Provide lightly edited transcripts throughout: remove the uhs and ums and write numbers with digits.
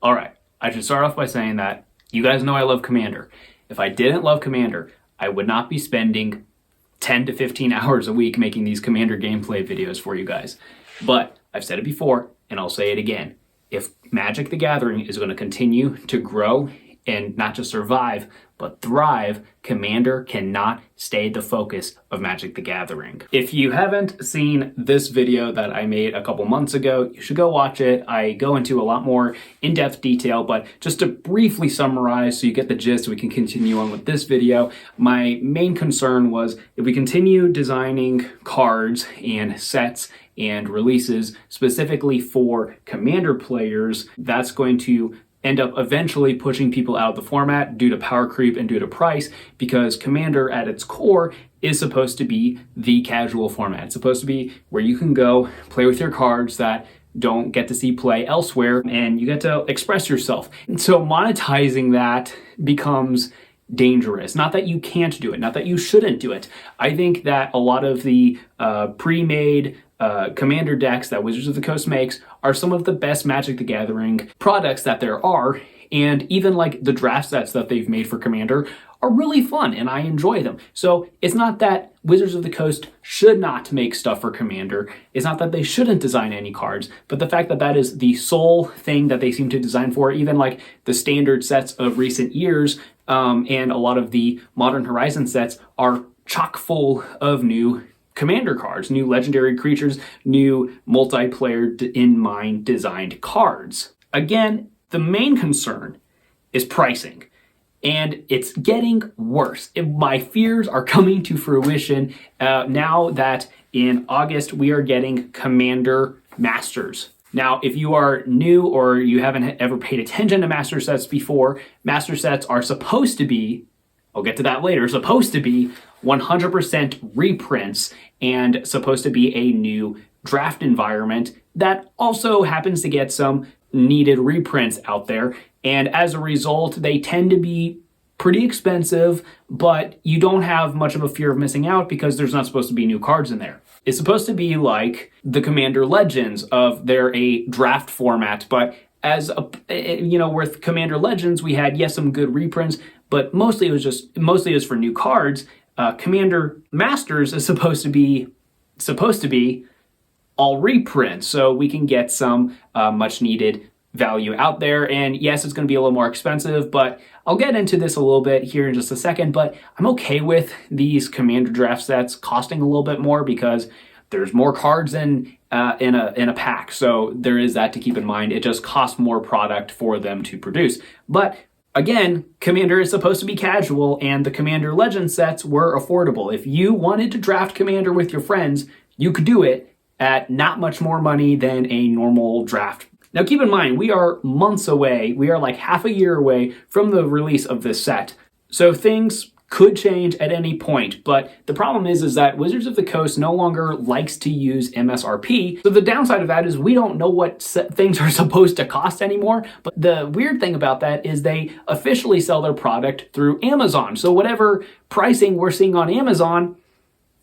All right, I should start off by saying that you guys know I love Commander. If I didn't love Commander, I would not be spending 10 to 15 hours a week making these Commander gameplay videos for you guys. But I've said it before, and I'll say it again. If Magic the Gathering is going to continue to grow and not just survive, but thrive, Commander cannot stay the focus of Magic the Gathering. If you haven't seen this video that I made a couple months ago, you should go watch it. I go into a lot more in-depth detail, but just to briefly summarize so you get the gist, we can continue on with this video. My main concern was if we continue designing cards and sets and releases specifically for Commander players, that's going to end up eventually pushing people out of the format due to power creep and due to price, because Commander at its core is supposed to be the casual format. It's supposed to be where you can go play with your cards that don't get to see play elsewhere, and you get to express yourself. And so monetizing that becomes dangerous. Not that you can't do it, not that you shouldn't do it. I think that a lot of the pre-made Commander decks that Wizards of the Coast makes are some of the best Magic the Gathering products that there are, and even like the draft sets that they've made for Commander are really fun and I enjoy them. So it's not that Wizards of the Coast should not make stuff for Commander, it's not that they shouldn't design any cards, but the fact that that is the sole thing that they seem to design for, even like the standard sets of recent years, and a lot of the Modern Horizon sets are chock full of new Commander cards, new legendary creatures, new multiplayer in-mind designed cards. Again, the main concern is pricing, and it's getting worse. My fears are coming to fruition now that in August we are getting Commander Masters. Now, if you are new or you haven't ever paid attention to Master Sets before, Master Sets are supposed to be, I'll get to that later, supposed to be 100% reprints and supposed to be a new draft environment that also happens to get some needed reprints out there. And as a result, they tend to be pretty expensive, but you don't have much of a fear of missing out because there's not supposed to be new cards in there. It's supposed to be like the Commander Legends of they're a draft format, but as a, with Commander Legends, we had, yes, some good reprints, but mostly it was for new cards. Commander Masters is supposed to be all reprints, so we can get some much needed value out there. And yes, it's going to be a little more expensive, but I'll get into this a little bit here in just a second. But I'm okay with these Commander draft sets costing a little bit more because there's more cards in a pack, so there is that to keep in mind. It just costs more product for them to produce. But again, Commander is supposed to be casual, and the Commander Legend sets were affordable. If you wanted to draft Commander with your friends, you could do it at not much more money than a normal draft. Now keep in mind, we are months away, we are like half a year away from the release of this set. So things could change at any point, but the problem is that Wizards of the Coast no longer likes to use MSRP. So the downside of that is we don't know what things are supposed to cost anymore. But the weird thing about that is they officially sell their product through Amazon. So whatever pricing we're seeing on Amazon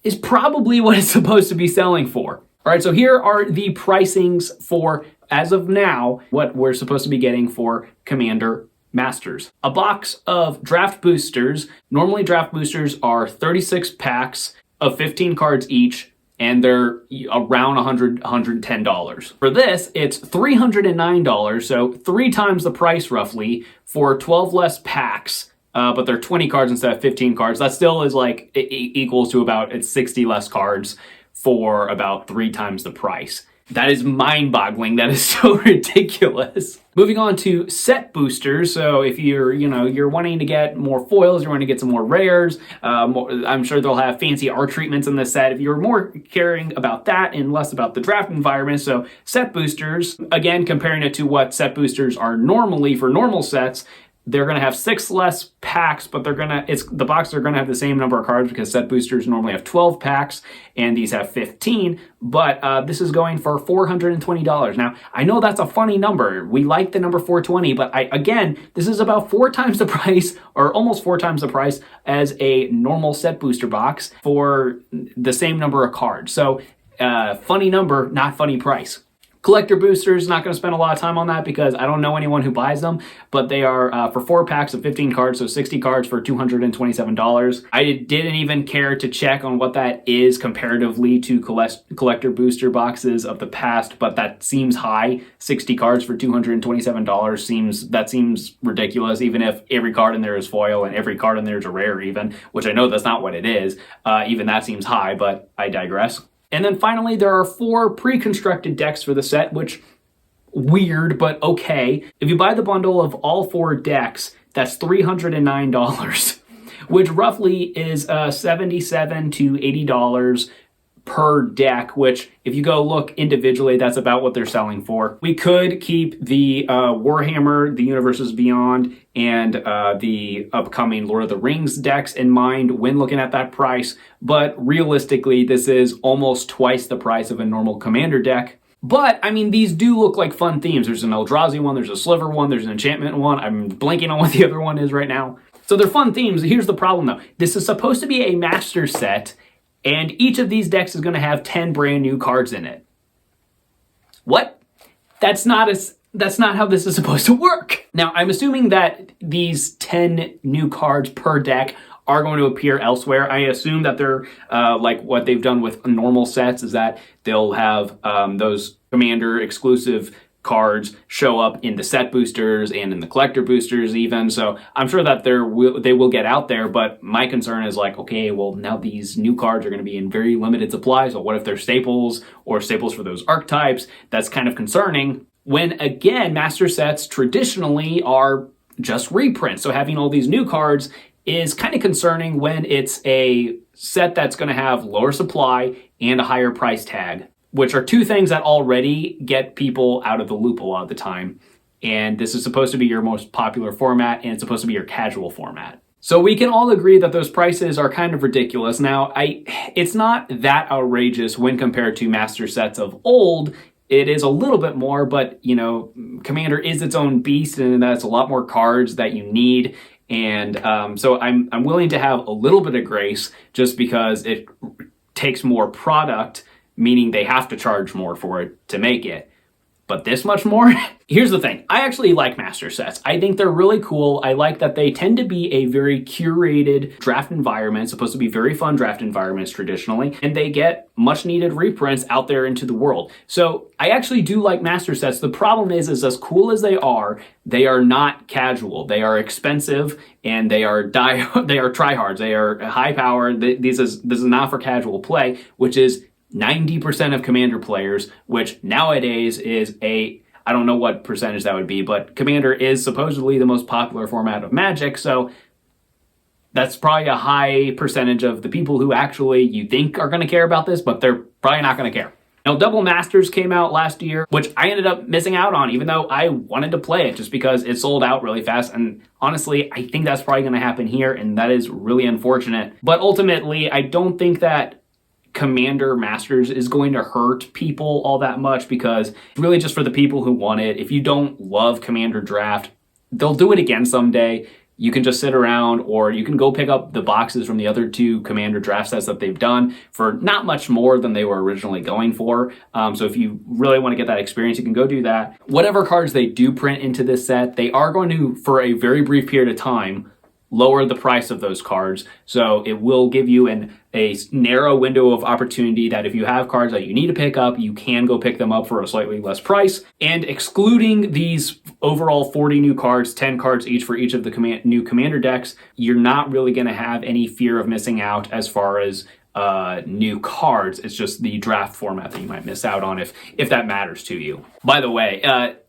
is probably what it's supposed to be selling for. All right, so here are the pricings for, as of now, what we're supposed to be getting for Commander Masters. A box of draft boosters. Normally draft boosters are 36 packs of 15 cards each, and they're around $110. For this, it's $309, so 3 times the price roughly for 12 less packs, but they're 20 cards instead of 15 cards. That still is like, it equals to about 60 less cards for about 3 times the price. That is mind-boggling. That is so ridiculous. Moving on to set boosters. So if you're wanting to get more foils, you're wanting to get some more rares, I'm sure they'll have fancy art treatments in the set. If you're more caring about that and less about the draft environment, so set boosters, again, comparing it to what set boosters are normally for normal sets, they're going to have 6 less packs, but the boxes are going to have the same number of cards because set boosters normally have 12 packs and these have 15, but this is going for $420. Now, I know that's a funny number. We like the number 420, but again, this is about 4 times the price, or almost 4 times the price as a normal set booster box for the same number of cards. So funny number, not funny price. Collector boosters, not going to spend a lot of time on that because I don't know anyone who buys them, but they are for 4 packs of 15 cards, so 60 cards for $227. I didn't even care to check on what that is comparatively to collector booster boxes of the past, but that seems high. 60 cards for $227 seems ridiculous, even if every card in there is foil and every card in there is a rare even, which I know that's not what it is. Even that seems high, but I digress. And then finally, there are 4 pre-constructed decks for the set, which, weird, but okay. If you buy the bundle of all 4 decks, that's $309, which roughly is $77 to $80 per deck, which if you go look individually, that's about what they're selling for. We could keep the Warhammer, the Universes Beyond, and the upcoming Lord of the Rings decks in mind when looking at that price, but realistically, this is almost twice the price of a normal Commander deck. But, I mean, these do look like fun themes. There's an Eldrazi one, there's a Sliver one, there's an Enchantment one. I'm blanking on what the other one is right now. So they're fun themes. Here's the problem, though. This is supposed to be a master set, and each of these decks is going to have 10 brand new cards in it. What? That's not how this is supposed to work. Now, I'm assuming that these 10 new cards per deck are going to appear elsewhere. I assume that they're like what they've done with normal sets, is that they'll have those Commander exclusive cards show up in the set boosters and in the collector boosters even. So I'm sure that they will get out there, but my concern is like, okay, well, now these new cards are going to be in very limited supply. So what if they're staples or staples for those archetypes? That's kind of concerning. When again, master sets traditionally are just reprints. So having all these new cards is kind of concerning when it's a set that's going to have lower supply and a higher price tag, which are 2 things that already get people out of the loop a lot of the time. And this is supposed to be your most popular format, and it's supposed to be your casual format. So we can all agree that those prices are kind of ridiculous. Now, it's not that outrageous when compared to master sets of old. It is a little bit more, but, you know, Commander is its own beast, and that's a lot more cards that you need. And so I'm willing to have a little bit of grace just because it takes more product, meaning they have to charge more for it to make it. But this much more? Here's the thing. I actually like master sets. I think they're really cool. I like that they tend to be a very curated draft environment, supposed to be very fun draft environments traditionally, and they get much needed reprints out there into the world. So I actually do like master sets. The problem is as cool as they are not casual. They are expensive and they are tryhards. They are high powered. This is not for casual play, which is 90% of Commander players, which nowadays is I don't know what percentage that would be, but Commander is supposedly the most popular format of Magic, so that's probably a high percentage of the people who actually you think are going to care about this, but they're probably not going to care. Now, Double Masters came out last year, which I ended up missing out on, even though I wanted to play it just because it sold out really fast. And honestly, I think that's probably going to happen here, and that is really unfortunate. But ultimately, I don't think that Commander Masters is going to hurt people all that much because it's really just for the people who want it. If you don't love Commander Draft, they'll do it again someday. You can just sit around, or you can go pick up the boxes from the other 2 Commander Draft sets that they've done for not much more than they were originally going for. So if you really want to get that experience, you can go do that. Whatever cards they do print into this set, they are going to, for a very brief period of time, lower the price of those cards. So it will give you a narrow window of opportunity that if you have cards that you need to pick up, you can go pick them up for a slightly less price. And excluding these overall 40 new cards, 10 cards each for each of the new Commander decks, you're not really going to have any fear of missing out as far as new cards. It's just the draft format that you might miss out on if that matters to you. By the way,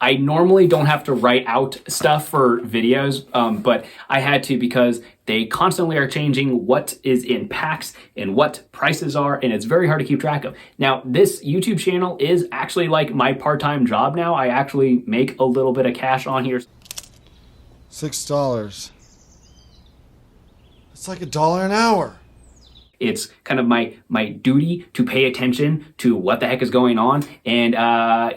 I normally don't have to write out stuff for videos, but I had to because they constantly are changing what is in packs and what prices are, and it's very hard to keep track of. Now, this YouTube channel is actually like my part-time job now. I actually make a little bit of cash on here. $6. It's like $1 an hour. It's kind of my duty to pay attention to what the heck is going on, and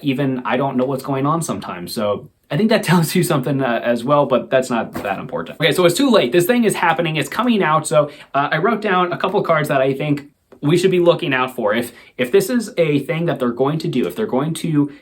even I don't know what's going on sometimes. So I think that tells you something as well, but that's not that important. Okay, so it's too late. This thing is happening. It's coming out. So I wrote down a couple of cards that I think we should be looking out for. If this is a thing that they're going to do, if they're going to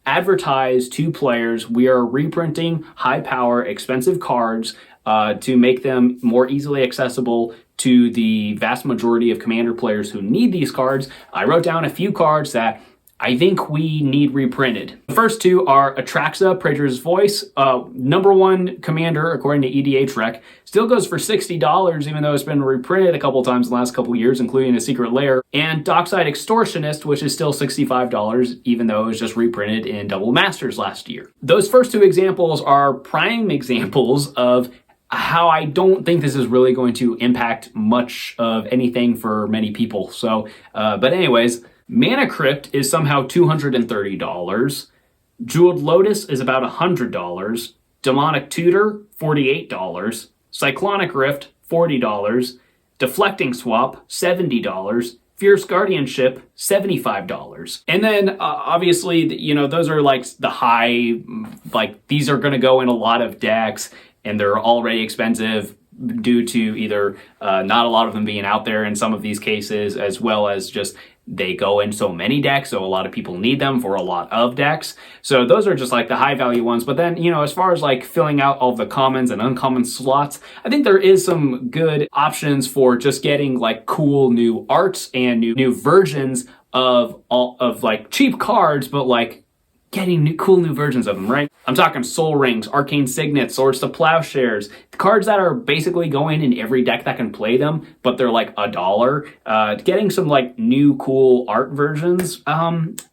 advertise to players we are reprinting high power, expensive cards to make them more easily accessible to the vast majority of Commander players who need these cards. I wrote down a few cards that I think we need reprinted. The first two are Atraxa, Praetor's Voice, #1 Commander according to EDH Rec. Still goes for $60, even though it's been reprinted a couple times in the last couple years, including a Secret Lair. And Dockside Extortionist, which is still $65, even though it was just reprinted in Double Masters last year. Those first two examples are prime examples of how I don't think this is really going to impact much of anything for many people. So, but anyways, Mana Crypt is somehow $230. Jeweled Lotus is about $100. Demonic Tutor, $48. Cyclonic Rift, $40. Deflecting Swap, $70. Fierce Guardianship, $75. And then obviously, you know, those are like the high, like these are going to go in a lot of decks and they're already expensive due to either not a lot of them being out there in some of these cases, as well as just they go in so many decks, so a lot of people need them for a lot of decks. So those are just like the high value ones. But then, you know, as far as like filling out all the commons and uncommon slots, I think there is some good options for just getting like cool new arts and new versions of all of like cheap cards, but like getting cool new versions of them, right? I'm talking Soul Rings, Arcane Signets, Swords to Plowshares, cards that are basically going in every deck that can play them, but they're like $1. Getting some like new cool art versions,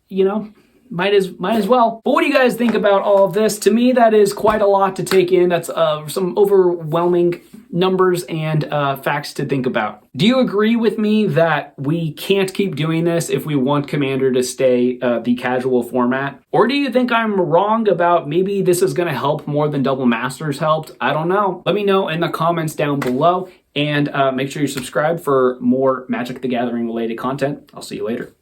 you know, might as well. But what do you guys think about all of this? To me, that is quite a lot to take in. That's some overwhelming numbers and facts to think about. Do you agree with me that we can't keep doing this if we want Commander to stay the casual format? Or do you think I'm wrong about maybe this is going to help more than Double Masters helped? I don't know. Let me know in the comments down below, and make sure you subscribe for more Magic the Gathering related content. I'll see you later.